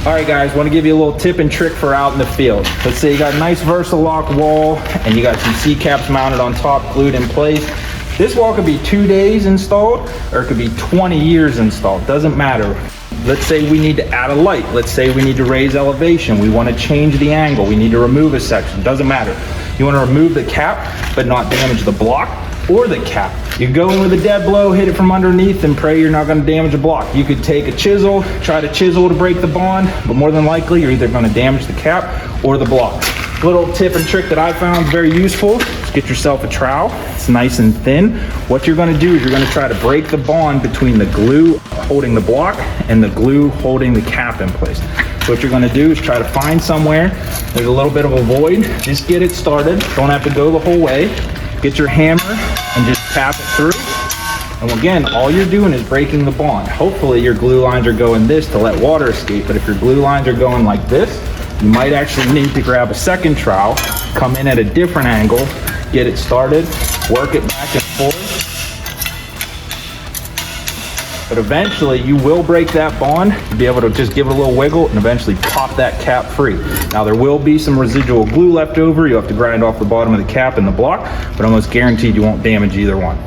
All right guys, want to give you a little tip and trick for out in the field. Let's say you got a nice Versalock wall and you got some C-caps mounted on top, glued in place. This wall could be 2 days installed or it could be 20 years installed, doesn't matter. Let's say we need to add a light. Let's say we need to raise elevation. We want to change the angle. We need to remove a section, doesn't matter. You want to remove the cap but not damage the block or the cap. You go in with a dead blow, hit it from underneath, and pray you're not going to damage the block. You could take a chisel, try to chisel to break the bond, but more than likely you're either going to damage the cap or the block. Little tip and trick that I found very useful is get yourself a trowel. It's nice and thin. What you're going to do is you're going to try to break the bond between the glue holding the block and the glue holding the cap in place. So what you're going to do is try to find somewhere there's a little bit of a void. Just get it started. Don't have to go the whole way. Get your hammer and just tap it through. And again, all you're doing is breaking the bond. Hopefully your glue lines are going this to let water escape, but if your glue lines are going like this, you might actually need to grab a second trowel, come in at a different angle, get it started, work it back and forth. But eventually you will break that bond. You'll be able to just give it a little wiggle and eventually pop that cap free. Now there will be some residual glue left over. You'll have to grind off the bottom of the cap and the block, but almost guaranteed you won't damage either one.